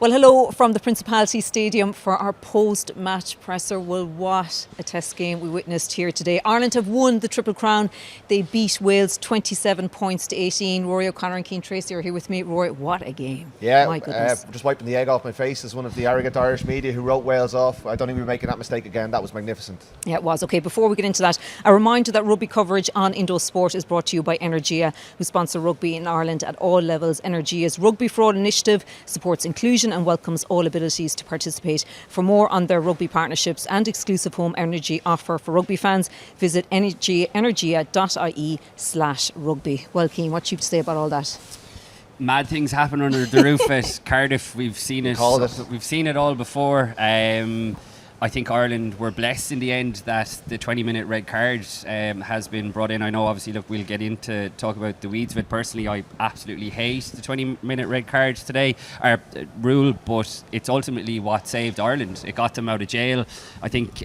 Well, hello from the Principality Stadium for our post-match presser. Well, what a test game we witnessed here today. Ireland have won the Triple Crown. They beat Wales 27 points to 18. Rory O'Connor and Cian Tracey are here with me. Rory, what a game. Yeah, my goodness. Just wiping the egg off my face as one of the arrogant Irish media who wrote Wales off. I don't think we're making that mistake again. That was magnificent. Yeah, it was. OK, before we get into that, a reminder that rugby coverage on Indo Sport is brought to you by Energia, who sponsor rugby in Ireland at all levels. Energia's Rugby for All initiative supports inclusion and welcomes all abilities to participate. For more on their rugby partnerships and exclusive home energy offer for rugby fans, visit energia.ie/rugby. Well, Cian, what do you have to say about all that? Mad things happen under the roof at Cardiff. We've seen it. We've seen it all before. I think Ireland were blessed in the end that the 20-minute red card has been brought in. I know, obviously, look, we'll get into talk about the weeds of it. Personally, I absolutely hate the 20-minute red cards today, rule, but it's ultimately what saved Ireland. It got them out of jail. I think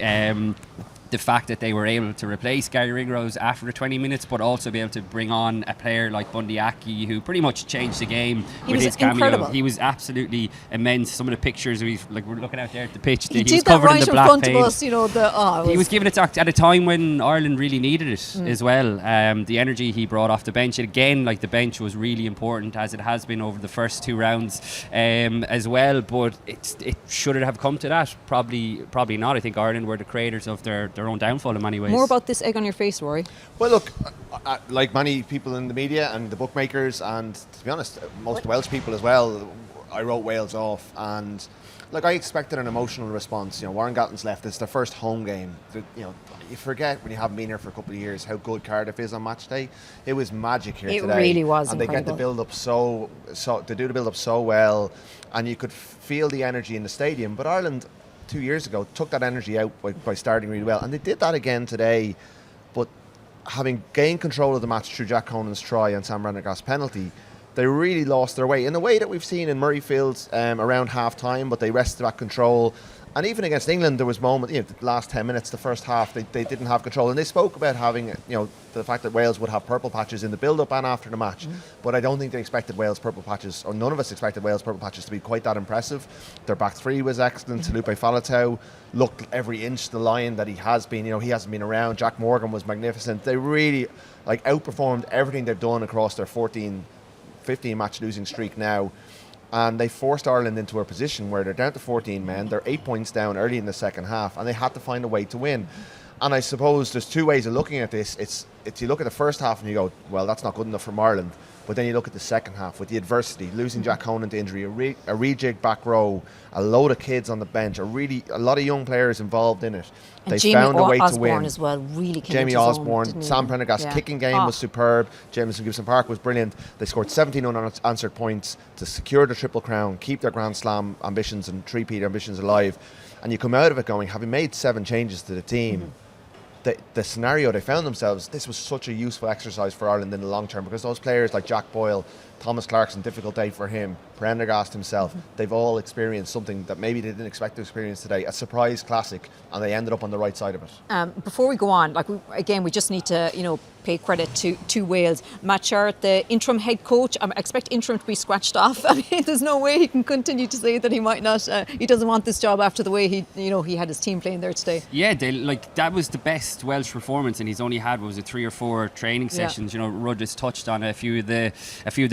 the fact that they were able to replace Gary Ringrose after the 20 minutes, but also be able to bring on a player like Bundee Aki, who pretty much changed the game with his cameo. Incredible. He was absolutely immense. Some of the pictures we're looking out there at the pitch, He was did covered that right in the in black front paint. of us, you know. He was giving it at a time when Ireland really needed it as well. The energy he brought off the bench, again, like the bench was really important, as it has been over the first two rounds as well. But it should it have come to that? Probably not. I think Ireland were the creators of their own downfall in many ways. More about this egg on your face, Rory. Well, look, like many people in the media and the bookmakers, and to be honest, most Welsh people as well, I wrote Wales off. And like, I expected an emotional response. You know, Warren Gatland's left. It's their first home game. You know, you forget when you haven't been here for a couple of years how good Cardiff is on match day. It was magic here today. It really was and incredible. They get the build up they do the build up so well, and you could feel the energy in the stadium. But Ireland 2 years ago took that energy out by starting really well, and they did that again today. But having gained control of the match through Jack Conan's try and Sam Rendergast's penalty, they really lost their way in the way that we've seen in Murrayfield around half time, but they wrested back control. And even against England, there was moments, you know, the last 10 minutes, the first half, they didn't have control. And they spoke about having, you know, the fact that Wales would have purple patches in the build-up and after the match. But I don't think they expected Wales purple patches, or none of us expected Wales purple patches to be quite that impressive. Their back three was excellent. Lupe Faletau looked every inch the lion that he has been. You know, he hasn't been around. Jack Morgan was magnificent. They really, like, outperformed everything they've done across their 15 match losing streak now. And they forced Ireland into a position where they're down to 14 men, they're 8 points down early in the second half, and they had to find a way to win. And I suppose there's two ways of looking at this. It's you look at the first half and you go, well, that's not good enough from Ireland. But then you look at the second half with the adversity, losing Jack Conan to injury, a rejigged back row, a load of kids on the bench, a lot of young players involved in it. And They Jamie found a way Osborne to win. as well really came Jamie into his own, Osborne, didn't he? Sam Prendergast's kicking game was superb. Jameson Gibson Park was brilliant. They scored 17 unanswered points to secure the Triple Crown, keep their Grand Slam ambitions and three-peat ambitions alive. And you come out of it going, having made 7 changes to the team, the scenario they found themselves, this was such a useful exercise for Ireland in the long term, because those players like Jack Boyle, Thomas Clarkson, difficult day for him, Prendergast himself, they've all experienced something that maybe they didn't expect to experience today, a surprise classic, and they ended up on the right side of it. Before we go on, we just need to, pay credit to Wales. Matt Sharrett, the interim head coach, I expect interim to be scratched off. I mean, there's no way he can continue to say that he might not, he doesn't want this job after the way he had his team playing there today. Yeah, that was the best Welsh performance, and he's only had 3 or 4 training sessions. Yeah. Rudd has touched on a few of the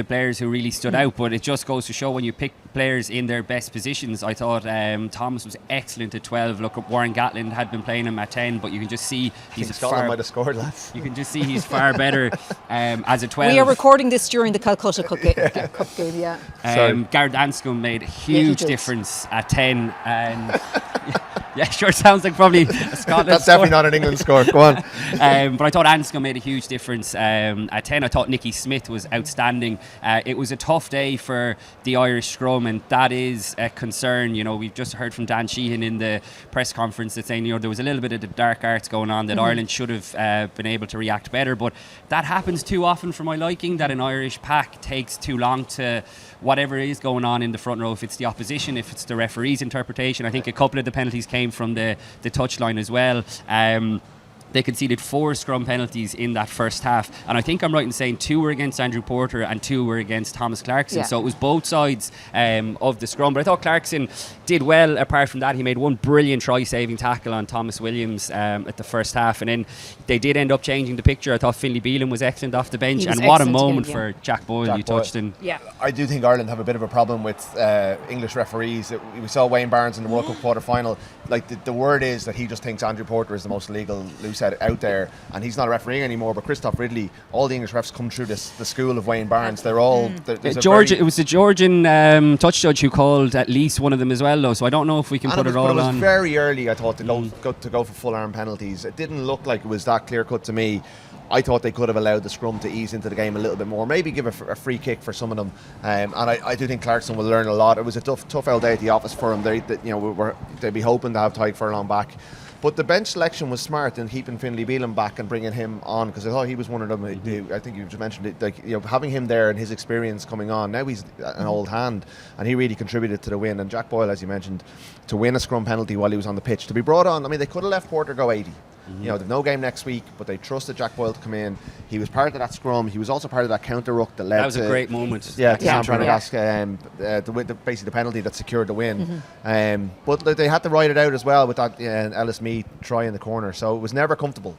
players who really stood out, but it just goes to show when you pick players in their best positions. I thought Thomas was excellent at 12. Look, Warren Gatland had been playing him at 10, but you can just see Scotland might have scored, lads. You can just see he's far better as a 12. We are recording this during the Calcutta Cup game. Yeah. Gareth Anscombe made a huge difference at 10, and yeah, sure, sounds like probably a Scotland That's definitely not an England score. Go on. But I thought Anscombe made a huge difference at 10. I thought Nicky Smith was outstanding. It was a tough day for the Irish scrum, and that is a concern. We've just heard from Dan Sheehan in the press conference that saying there was a little bit of the dark arts going on, that Ireland should have been able to react better, but that happens too often for my liking, that an Irish pack takes too long to whatever is going on in the front row, if it's the opposition, if it's the referee's interpretation. I think a couple of the penalties came from the touchline as well. They conceded 4 scrum penalties in that first half, and I think I'm right in saying 2 were against Andrew Porter and 2 were against Thomas Clarkson. So it was both sides of the scrum. But I thought Clarkson did well. Apart from that, he made one brilliant try-saving tackle on Thomas Williams at the first half, and then they did end up changing the picture. I thought Finlay Bealham was excellent off the bench, and what a moment for Jack Boyle. You touched on. Yeah, I do think Ireland have a bit of a problem with English referees. We saw Wayne Barnes in the World Cup quarter-final. Like the word is that he just thinks Andrew Porter is the most legal loosehead out there, and he's not refereeing anymore. But Christoph Ridley, all the English refs come through the school of Wayne Barnes. They're all Georgia. It was the Georgian touch judge who called at least one of them as well, though. So I don't know if we can put it all on. But it was very early, I thought, to go for full arm penalties. It didn't look like it was that clear cut to me. I thought they could have allowed the scrum to ease into the game a little bit more, maybe give a free kick for some of them, and I do think Clarkson will learn a lot. It was a tough old day at the office for him. They'd be hoping to have Tyke Furlong back, but the bench selection was smart in keeping Finlay Bealham back and bringing him on, because I thought he was one of them. I think you just mentioned it, like, having him there and his experience coming on. Now he's an old hand, and he really contributed to the win. And Jack Boyle, as you mentioned, to win a scrum penalty while he was on the pitch, to be brought on. I mean, they could have let Porter go 80. They've no game next week, but they trusted Jack Boyle to come in. He was part of that scrum. He was also part of that counter ruck that led to... That was a great moment. Yeah, to Sam Prendergast, basically the penalty that secured the win. But they had to ride it out as well with that Ellis Mead try in the corner. So it was never comfortable.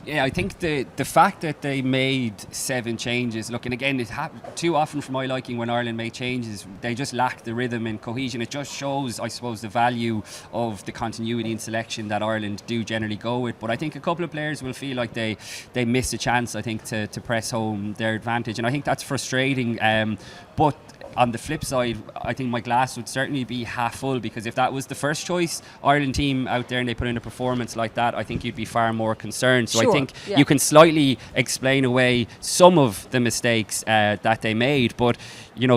Yeah, I think the fact that they made 7 changes, look, and again, it happened too often for my liking when Ireland made changes, they just lack the rhythm and cohesion. It just shows, I suppose, the value of the continuity and selection that Ireland do generally go with. But I think a couple of players will feel like they missed a chance, I think, to press home their advantage, and I think that's frustrating. But on the flip side, I think my glass would certainly be half full, because if that was the first choice Ireland team out there and they put in a performance like that, I think you'd be far more concerned. So I think you can slightly explain away some of the mistakes that they made, but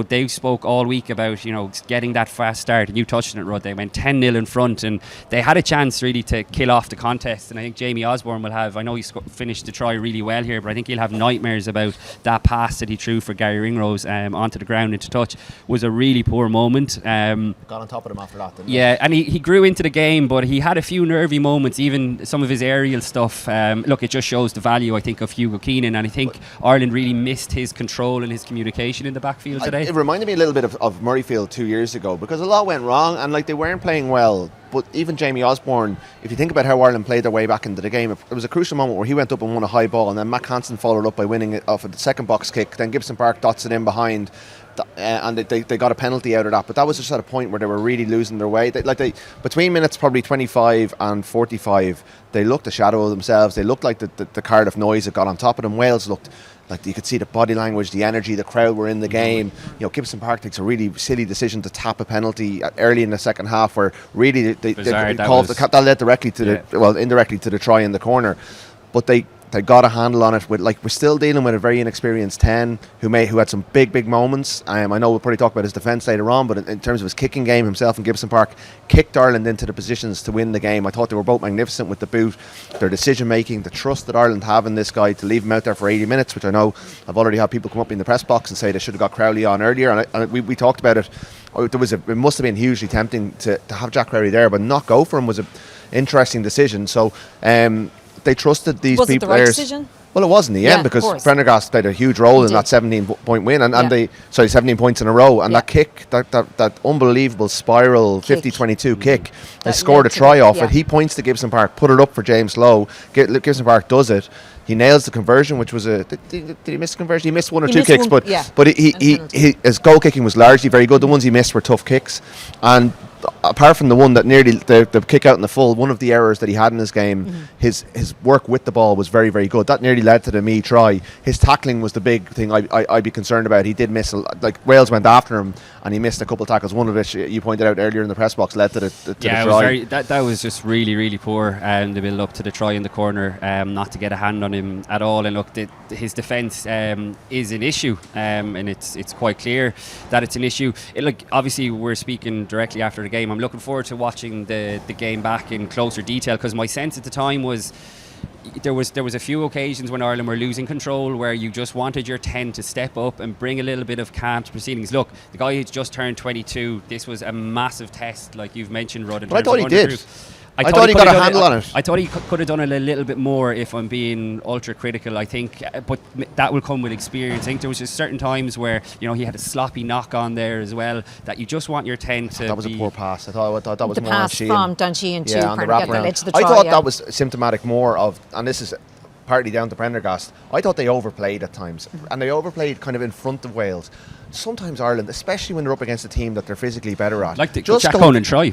they spoke all week about getting that fast start, and you touched on it, Rod. They went 10-0 in front, and they had a chance really to kill off the contest. And I think Jamie Osborne will have, I know he's finished the try really well here, but I think he'll have nightmares about that pass that he threw for Gary Ringrose onto the ground into touch. Was a really poor moment. Got on top of him after that, didn't he? And he grew into the game, but he had a few nervy moments, even some of his aerial stuff. Look, it just shows the value, I think, of Hugo Keenan, and I think Ireland really missed his control and his communication in the backfield today. It reminded me a little bit of Murrayfield 2 years ago, because a lot went wrong and they weren't playing well. But even Jamie Osborne, if you think about how Ireland played their way back into the game, it was a crucial moment where he went up and won a high ball, and then Matt Hansen followed up by winning it off the second box kick. Then Gibson Park dots it in behind, and they got a penalty out of that. But that was just at a point where they were really losing their way. Between minutes probably 25 and 45, they looked a shadow of themselves. They looked like the Cardiff noise that got on top of them. Wales looked like you could see the body language, the energy, the crowd were in the game. Gibson Park takes a really silly decision to tap a penalty early in the second half, where really they called that led directly to indirectly to the try in the corner. But they got a handle on it. We're still dealing with a very inexperienced 10 who had some big moments. I know we'll probably talk about his defence later on, but in terms of his kicking game, himself and Gibson Park kicked Ireland into the positions to win the game. I thought they were both magnificent with the boot, their decision making, the trust that Ireland have in this guy to leave him out there for 80 minutes, which I know I've already had people come up in the press box and say they should have got Crowley on earlier, and we talked about it. It must have been hugely tempting to have Jack Crowley there, but not go for him was an interesting decision. So they trusted these was people. Was it the right decision? Well, it was in the end, because Prendergast played a huge role in that 17-point win, and 17 points in a row, and that kick, that unbelievable spiral 50-22 kick, they scored a try off it. He points to Gibson Park, put it up for James Lowe. Gibson Park does it. He nails the conversion, which was did he miss the conversion? He missed one or two kicks, but his goal kicking was largely very good. The ones he missed were tough kicks, and apart from the one that nearly the kick out in the full, one of the errors that he had in his game, his work with the ball was very, very good. That nearly led to the me try. His tackling was the big thing I'd be concerned about. He did miss, Wales went after him and he missed a couple of tackles. One of which you pointed out earlier in the press box led to the try. That was just really, really poor. The build up to the try in the corner, not to get a hand on him at all. And look, his defence is an issue, and it's quite clear that it's an issue. Obviously, we're speaking directly after the game. I'm looking forward to watching the game back in closer detail, because my sense at the time was there was a few occasions when Ireland were losing control where you just wanted your 10 to step up and bring a little bit of calm to proceedings. Look, the guy who's just turned 22, this was a massive test, like you've mentioned, Rod. But I thought he did. I thought he got a handle on it. I thought he could have done it a little bit more, if I'm being ultra critical, I think, but that will come with experience. I think there was just certain times where, you know, he had a sloppy knock on there as well, that you just want your 10 to That was a poor pass. I thought that was the more on pass Cian. from Cian to on the kind of get the wraparound. edge of the try. I thought that was symptomatic more of, and this is partly down to Prendergast, I thought they overplayed at times, and they overplayed kind of in front of Wales. Sometimes Ireland, especially when they're up against a team that they're physically better at, like Jack Conan try.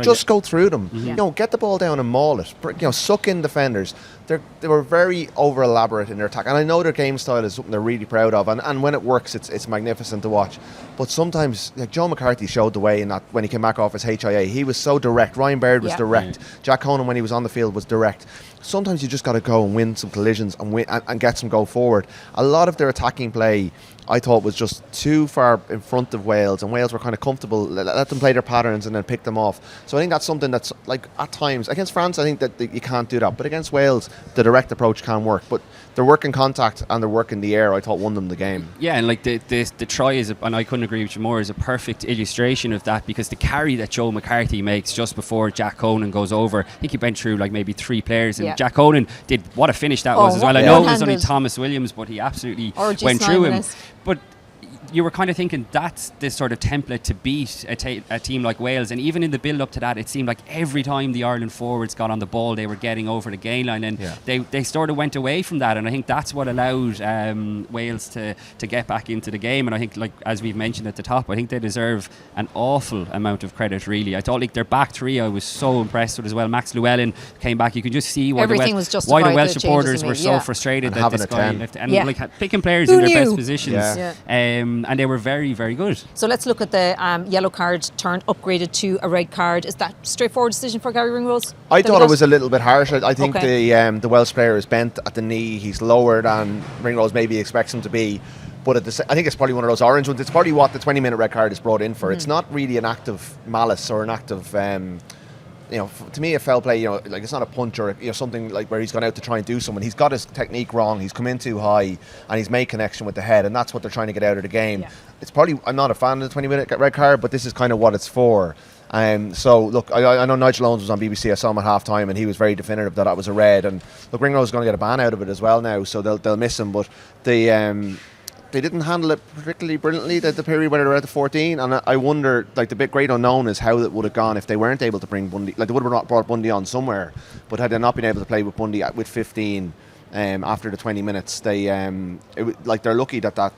Just go through them. You know, get the ball down and maul it. You know, suck in defenders. They were very over elaborate in their attack, and I know their game style is something they're really proud of, and when it works, it's magnificent to watch. But sometimes, like Joe McCarthy showed the way in that when he came back off his HIA, he was so direct. Ryan Baird was direct. Jack Conan, when he was on the field, was direct. Sometimes you just got to go and win some collisions and get some go forward. A lot of their attacking play, I thought, was just too far in front of Wales, and Wales were kind of comfortable, let them play their patterns and then pick them off. So I think that's something that's, like, at times against France, I think that you can't do that, but against Wales the direct approach can work. But their work in contact and their work in the air, I thought, won them the game. Yeah, and like the try is, and I couldn't agree with you more, is a perfect illustration of that, because the carry that Joe McCarthy makes just before Jack Conan goes over, I think he went through like maybe 3 players, and Jack Conan did, what a finish that was as well. I know it was only Thomas Williams, but he absolutely went through him. But you were kind of thinking that's the sort of template to beat a team like Wales, and even in the build up to that, it seemed like every time the Ireland forwards got on the ball, they were getting over the gain line, and they sort of went away from that, and I think that's what allowed Wales to get back into the game. And I think, like as we've mentioned at the top, I think they deserve an awful amount of credit, really. I thought like their back three I was so impressed with as well. Max Llewellyn came back. You could just see why the Welsh supporters were so frustrated that this guy left, and like picking players in their best positions. And they were very, very good. So let's look at the yellow card turned upgraded to a red card. Is that a straightforward decision for Gary Ringrose? I thought it was a little bit harsh. I think the Welsh player is bent at the knee. He's lower than Ringrose maybe expects him to be. But I think it's probably one of those orange ones. It's probably what the 20-minute red card is brought in for. It's not really an act of malice or an act of... you know, to me, a foul play, you know, like it's not a punch or, you know, something like where he's gone out to try and do something. He's got his technique wrong. He's come in too high, and he's made connection with the head, and that's what they're trying to get out of the game. Yeah. It's probably, I'm not a fan of the 20-minute red card, but this is kind of what it's for. So look, I know Nigel Owens was on BBC. I saw him at half time, and he was very definitive that was a red. And look, Ringrose is going to get a ban out of it as well now, so they'll miss him. But they didn't handle it particularly brilliantly, the period where they were at the 14, and I wonder, like, the big great unknown is how it would have gone if they weren't able to bring Bundee. Like, they would have brought Bundee on somewhere, but had they not been able to play with Bundee with 15 after the 20 minutes, they're lucky that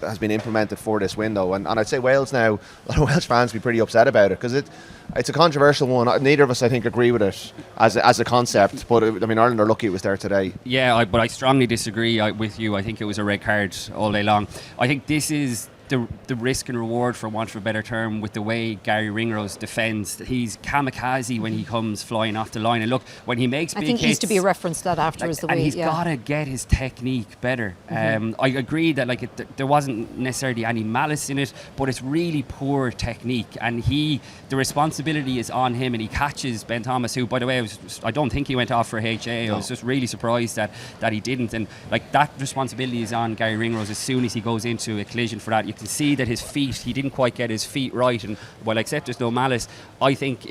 has been implemented for this window. And I'd say Wales now, a lot of Welsh fans be pretty upset about it, because it's a controversial one. Neither of us, I think, agree with it as a concept, but I mean, Ireland are lucky it was there today. Yeah, but I strongly disagree with you. I think it was a red card all day long. I think this is the risk and reward, for want of a better term, with the way Gary Ringrose defends. He's kamikaze when he comes flying off the line, and look, when he makes big hits, I think he used to be referenced that afterwards, and he's got to get his technique better. I agree that there wasn't necessarily any malice in it, but it's really poor technique, and the responsibility is on him, and he catches Ben Thomas, who, by the way, I don't think he went off for HA. I was just really surprised that he didn't, and like, that responsibility is on Gary Ringrose as soon as he goes into a collision for that. You can see that he didn't quite get his feet right, and while I accept there's no malice, I think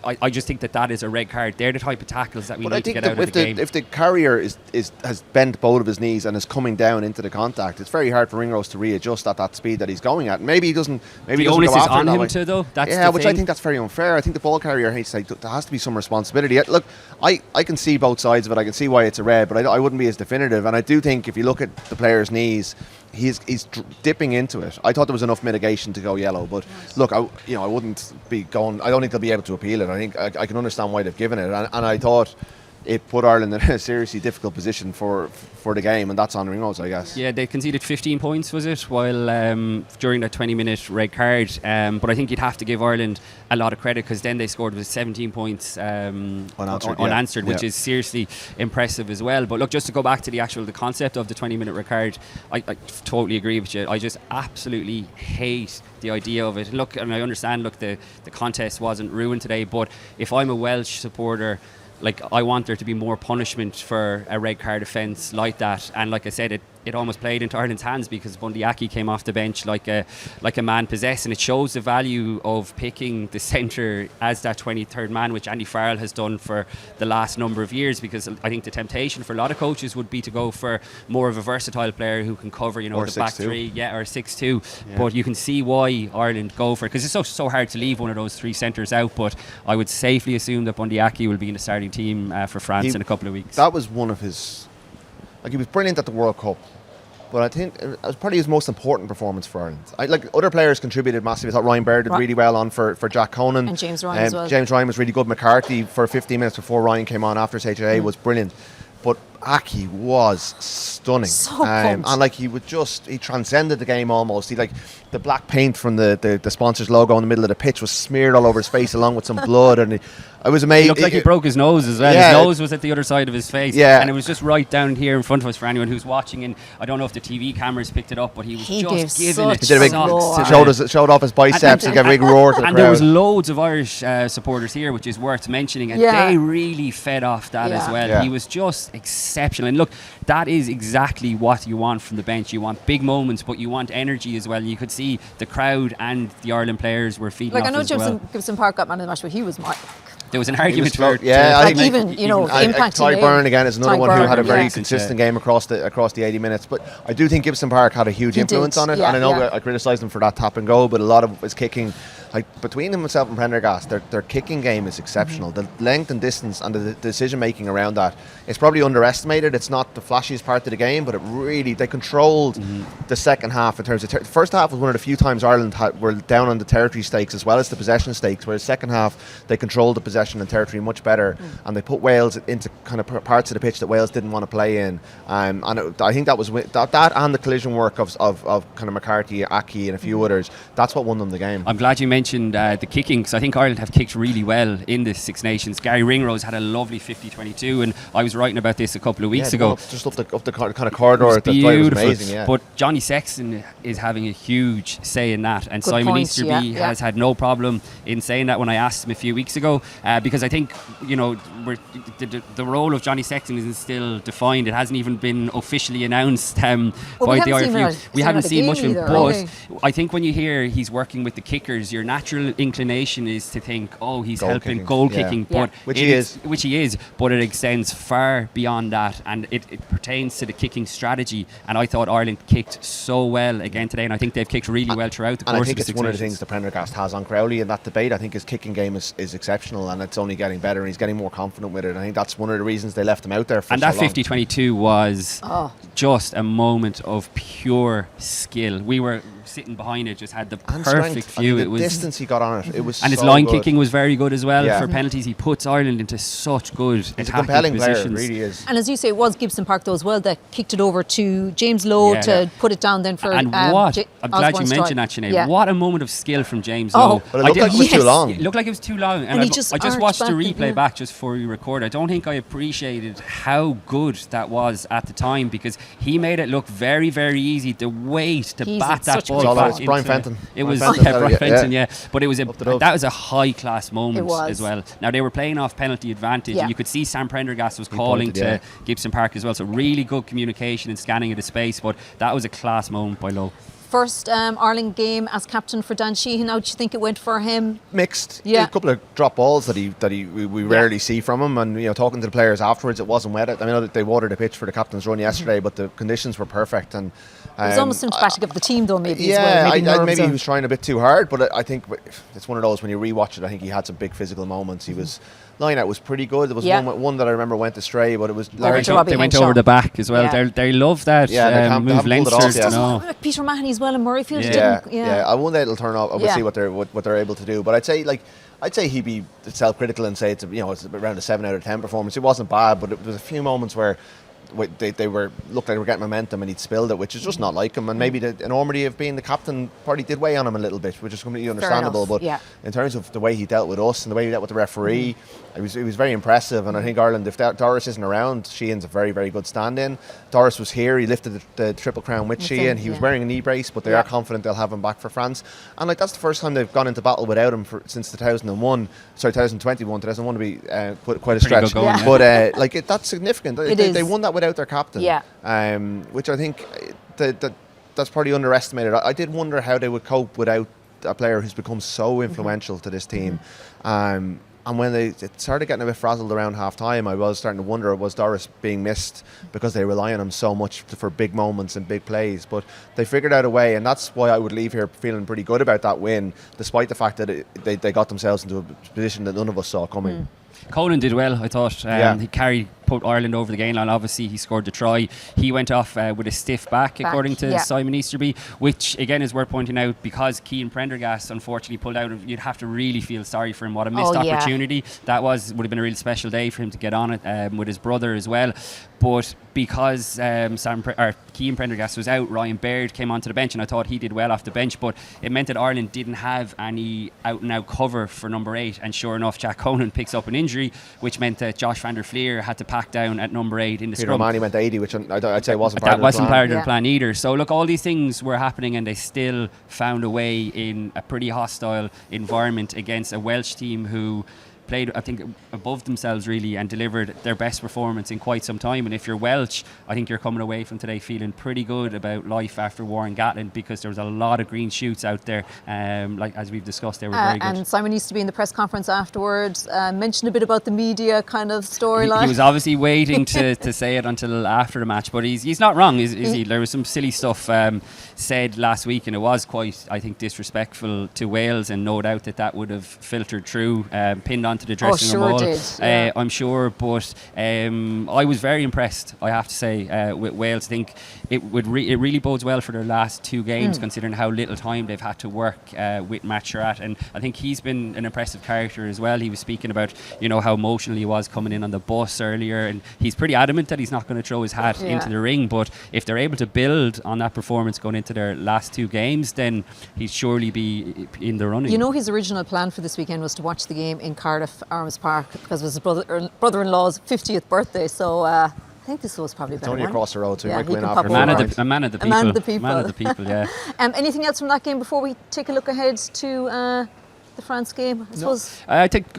I just think that is a red card. They're the type of tackles that we need to get out of the game. If the carrier has bent both of his knees and is coming down into the contact, it's very hard for Ringrose to readjust at that speed that he's going at. Maybe he doesn't. Maybe the onus is on him too, though. Which I think that's very unfair. I think the ball carrier hates. Like, there has to be some responsibility. Look, I can see both sides of it. I can see why it's a red, but I wouldn't be as definitive. And I do think if you look at the player's knees, he's dipping into it. I thought there was enough mitigation to go yellow, but look, I wouldn't be going. I don't think they'll be able to appeal it. I think I can understand why they've given it, and I thought it put Ireland in a seriously difficult position for the game, and that's on Ringrose, I guess. Yeah, they conceded 15 points, was it, while during that 20-minute red card. But I think you'd have to give Ireland a lot of credit, because then they scored with 17 points unanswered, which is seriously impressive as well. But look, just to go back to the concept of the 20-minute red card, I totally agree with you. I just absolutely hate the idea of it. Look, and I understand, the contest wasn't ruined today, but if I'm a Welsh supporter, like, I want there to be more punishment for a red card offence like that. And like I said, it almost played into Ireland's hands because Bundee Aki came off the bench like a man possessed, and it shows the value of picking the centre as that 23rd man, which Andy Farrell has done for the last number of years, because I think the temptation for a lot of coaches would be to go for more of a versatile player who can cover, or the back 6'2". three, or 6'2". But you can see why Ireland go for it, because it's so hard to leave one of those three centres out. But I would safely assume that Bundee Aki will be in the starting team for France in a couple of weeks. That was one of his, he was brilliant at the World Cup, but I think it was probably his most important performance for Ireland. Other players contributed massively. I thought Ryan Baird did really well on for Jack Conan. And James Ryan as well. James Ryan was really good. McCarthy for 15 minutes before Ryan came on after his HIA was brilliant. But Aki was stunning. So and he transcended the game almost. He the black paint from the sponsor's logo in the middle of the pitch was smeared all over his face along with some blood, and it was amazing. He looked like he broke his nose as well. Yeah. His nose was at the other side of his face, and it was just right down here in front of us for anyone who's watching. And I don't know if the TV cameras picked it up, but he was just giving it. He did a big showed off his biceps and gave a big roar to the crowd. And there was loads of Irish supporters here, which is worth mentioning, and they really fed off that as well. Yeah. He was just exceptional. And look, that is exactly what you want from the bench. You want big moments, but you want energy as well. You could see the crowd and the Ireland players were feeding off as well. Gibson Park got man of the match, but he was there was an argument for impact. Ty Byrne again is another one who had a very consistent game across the 80 minutes. But I do think Gibson Park had a huge influence on it. And I know I criticised him for that tap and go, but a lot of his kicking, between himself and Prendergast, their kicking game is exceptional. The length and distance and the decision making around that is probably underestimated. It's not the flashiest part of the game, but they controlled the second half in terms of the first half was one of the few times Ireland were down on the territory stakes as well as the possession stakes, whereas second half they controlled the possession and territory much better, and they put Wales into kind of parts of the pitch that Wales didn't want to play in, and I think that was that and the collision work of kind of McCarthy, Aki and a few others, that's what won them the game. I'm glad you mentioned the kicking, because I think Ireland have kicked really well in the Six Nations. Gary Ringrose had a lovely 50-22, and I was writing about this a couple of weeks ago. Just up the kind of corridor, it was beautiful. Amazing, But Johnny Sexton is having a huge say in that, and Simon Easterby has had no problem in saying that when I asked him a few weeks ago, because I think the role of Johnny Sexton isn't still defined. It hasn't even been officially announced by the RFU. We haven't seen much of him, but I think when you hear he's working with the kickers, your natural inclination is to think, oh, he's helping goal kicking, but which he is, but it extends far beyond that, and it pertains to the kicking strategy. And I thought Ireland kicked so well again today, and I think they've kicked really well throughout the course of the Six Nations. And I think it's one of the things that Prendergast has on Crowley in that debate. I think his kicking game is exceptional, and it's only getting better, and he's getting more confident with it. I think that's one of the reasons they left him out there for so long. And that 50-22 was just a moment of pure skill. We were sitting behind it, just had the perfect view. The distance he got on it was and his line kicking was very good as well. For penalties, he puts Ireland into such good attacking positions. Player, really is. And as you say, it was Gibson Park though as well that kicked it over to James Lowe to put it down then for. And I'm glad you mentioned that, Sinead. What a moment of skill from James Lowe. But it looked like it was too long. It looked like it was too long, and I just watched the replay back just before we record. I don't think I appreciated how good that was at the time, because he made it look very, very easy. The weight to bat that ball back into Brian Fenton. It was Brian Fenton, but it was that was a high class moment as well. Now they were playing off penalty advantage, and you could see Sam Prendergast was calling to Gibson Park as well. So really good communication and scanning of the space, but that was a class moment by Lowe. First Ireland game as captain for Dan Sheehan. How do you think it went for him? Mixed. A couple of drop balls that we rarely see from him, and talking to the players afterwards, it wasn't wet. I know that they watered the pitch for the captain's run yesterday, but the conditions were perfect, and it was almost symptomatic of the team though, maybe as well. Maybe he was trying a bit too hard, but I think it's one of those, when you rewatch it, I think he had some big physical moments. He was line out was pretty good. There was one that I remember went astray, but it was they went over the back as well. They love that move. Leinster, Peter Mahoney as well in Murrayfield. I wonder it'll turn up. We'll see what they're able to do. But I'd say he'd be self-critical and say it's around a 7 out of 10 performance. It wasn't bad, but there was a few moments where they looked like they were getting momentum, and he'd spilled it, which is just not like him. And maybe the enormity of being the captain probably did weigh on him a little bit, which is completely understandable. But in terms of the way he dealt with us and the way he dealt with the referee, it was very impressive. And I think Ireland, if Doris isn't around, Cian's a very, very good stand-in. Doris was here, he lifted the Triple Crown with Cian. He was wearing a knee brace, but they are confident they'll have him back for France. And that's the first time they've gone into battle without him since 2021. Sorry, 2021. 2001 to be quite a stretch. But that's significant. They won that that without their captain. Yeah. Which I think that's probably underestimated. I did wonder how they would cope without a player who's become so influential to this team. And when it started getting a bit frazzled around half time, I was starting to wonder, was Doris being missed because they rely on him so much for big moments and big plays? But they figured out a way, and that's why I would leave here feeling pretty good about that win, despite the fact that they got themselves into a position that none of us saw coming. Conan did well, I thought. He put Ireland over the gain line. Obviously, he scored the try. He went off with a stiff back, according to Simon Easterby, which again is worth pointing out, because Cian Prendergast unfortunately pulled out. You'd have to really feel sorry for him. What a missed opportunity that would have been a really special day for him to get on it with his brother as well. But because Cian Prendergast was out, Ryan Baird came onto the bench, and I thought he did well off the bench, but it meant that Ireland didn't have any out-and-out cover for number 8, and sure enough, Jack Conan picks up an injury, which meant that Josh van der Fleer had to pack down at number 8 in the Peter scrum. O'Mahony went 80, which I'd say wasn't part of the plan. plan either. So look, all these things were happening, and they still found a way in a pretty hostile environment against a Welsh team who played, I think, above themselves really, and delivered their best performance in quite some time. And if you're Welsh, I think you're coming away from today feeling pretty good about life after Warren Gatland, because there was a lot of green shoots out there. Like as we've discussed, they were very good. And Simon used to be in the press conference afterwards, mentioned a bit about the media kind of storyline. He was obviously waiting to say it until after the match, but he's not wrong, is he? There was some silly stuff said last week, and it was quite, I think, disrespectful to Wales, and no doubt that would have filtered through, pinned onto the dressing room wall. I'm sure, but I was very impressed, I have to say, with Wales. I think it really bodes well for their last 2 games, considering how little time they've had to work with Matt Sherratt, and I think he's been an impressive character as well. He was speaking about, how emotional he was coming in on the bus earlier, and he's pretty adamant that he's not going to throw his hat into the ring, but if they're able to build on that performance going into their last 2 games, then he'd surely be in the running. His original plan for this weekend was to watch the game in Cardiff Arms Park, because it was his brother-in-law's 50th birthday, so I think this was probably better. It's only across the road, so you might go in after. A man of the people, yeah. Anything else from that game before we take a look ahead to the France game, I suppose? I think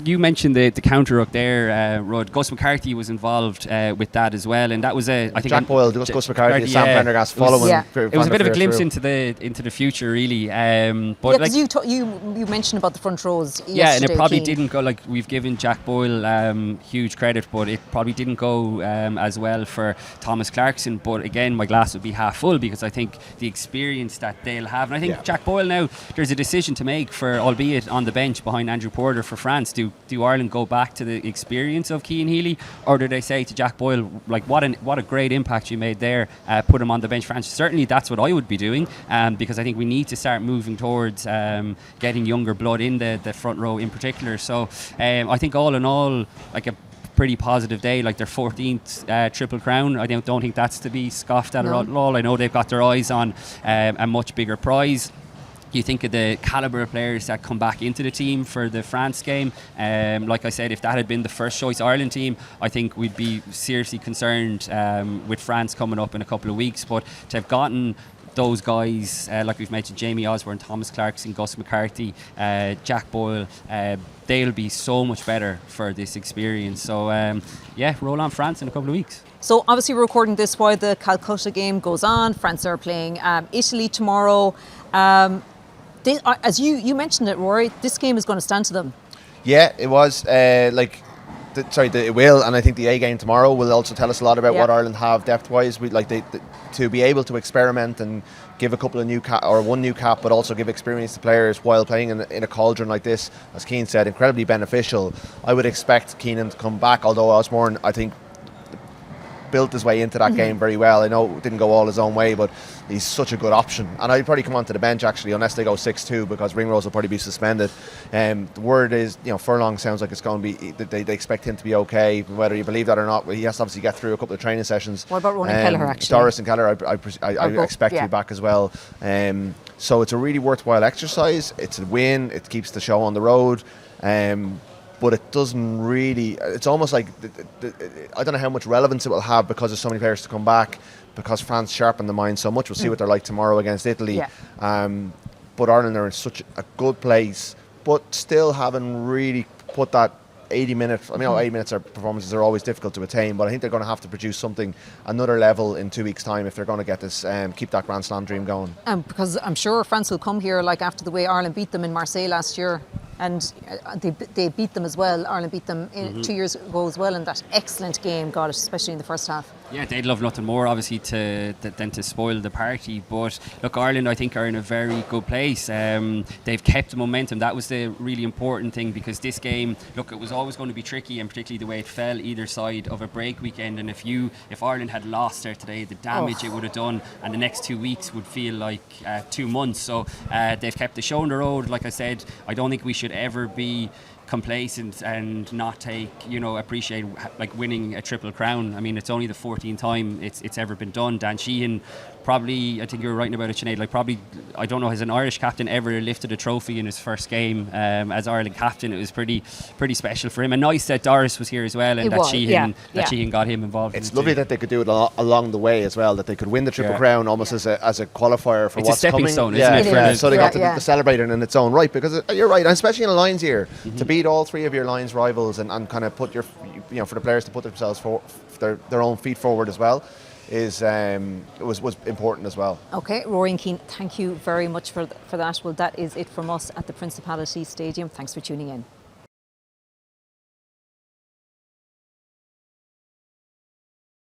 you mentioned the counter-ruck there, Rod. Gus McCarthy was involved with that as well, and that was I think Jack Boyle, Gus McCarthy, Sam Prendergast following. It was a bit of a glimpse into the future, really. But because you mentioned about the front rows yesterday. Yeah, and it probably didn't go, like, we've given Jack Boyle huge credit, but it probably didn't go as well for Thomas Clarkson. But again, my glass would be half full, because I think the experience that they'll have, and I think Jack Boyle now, there's a decision to make for, albeit on the bench behind Andrew Porter for France. Do Ireland go back to the experience of Cian Healy, or do they say to Jack Boyle, like, what a great impact you made there, put him on the bench? France, certainly that's what I would be doing, because I think we need to start moving towards getting younger blood in the front row in particular. So I think all in all, like, a pretty positive day, like their 14th Triple Crown. I don't think that's to be scoffed at at all. I know they've got their eyes on a much bigger prize. You think of the calibre of players that come back into the team for the France game. Like I said, if that had been the first choice Ireland team, I think we'd be seriously concerned with France coming up in a couple of weeks. But to have gotten those guys, like we've mentioned, Jamie Osborne, Thomas Clarkson, Gus McCarthy, Jack Boyle, they'll be so much better for this experience. So roll on France in a couple of weeks. So obviously we're recording this while the Calcutta game goes on. France are playing Italy tomorrow. As you mentioned it, Rory, this game is going to stand to them. Yeah, it was. It will, and I think the A game tomorrow will also tell us a lot about what Ireland have depth-wise. We to be able to experiment and give a couple of one new cap, but also give experience to players while playing in a cauldron like this. As Cian said, incredibly beneficial. I would expect Keenan to come back, although Osborne, I think, built his way into that game very well. I know it didn't go all his own way, but he's such a good option. And I'd probably come onto the bench, actually, unless they go 6-2, because Ringrose will probably be suspended. The word is, Furlong sounds like it's going to be, they expect him to be okay, whether you believe that or not. He has to obviously get through a couple of training sessions. What about Ronan Kelleher, actually? Doris and Kelleher, I expect to be back as well. So it's a really worthwhile exercise. It's a win. It keeps the show on the road. But it doesn't really, it's almost like, I don't know how much relevance it will have because there's so many players to come back, because France sharpened the mind so much. We'll see what they're like tomorrow against Italy. But Ireland are in such a good place, but still haven't really put that 80 minutes. I mean, 80 minutes performances are always difficult to attain, but I think they're going to have to produce something another level in 2 weeks' time if they're going to get this, keep that Grand Slam dream going. Because I'm sure France will come here like after the way Ireland beat them in Marseille last year. And they beat them as well. Ireland beat them 2 years ago as well in that excellent game, God, especially in the first half. Yeah, they'd love nothing more, obviously, than to spoil the party. But look, Ireland, I think, are in a very good place. They've kept the momentum. That was the really important thing, because this game, look, it was always going to be tricky, and particularly the way it fell either side of a break weekend. And if Ireland had lost there today, the damage it would have done, and the next 2 weeks would feel like 2 months. So they've kept the show on the road. Like I said, I don't think we should ever be complacent and not appreciate like winning a triple crown. I mean, it's only the 14th time it's ever been done. Dan Sheehan, probably, I think you were writing about it, Sinead, like probably, I don't know, has an Irish captain ever lifted a trophy in his first game as Ireland captain? It was pretty special for him, and nice that Doris was here as well, and Sheehan got him involved. It's lovely that they could do it along the way as well, that they could win the triple crown almost as a qualifier for what's coming. It's a stepping stone, isn't it? So they got to celebrate it in its own right, because you're right, and especially in a Lions year, to beat all three of your Lions rivals and kind of put for the players to put themselves their own feet forward as well, was important as well. Okay, Rory and Cian, thank you very much for that. Well, that is it from us at the Principality Stadium. Thanks for tuning in.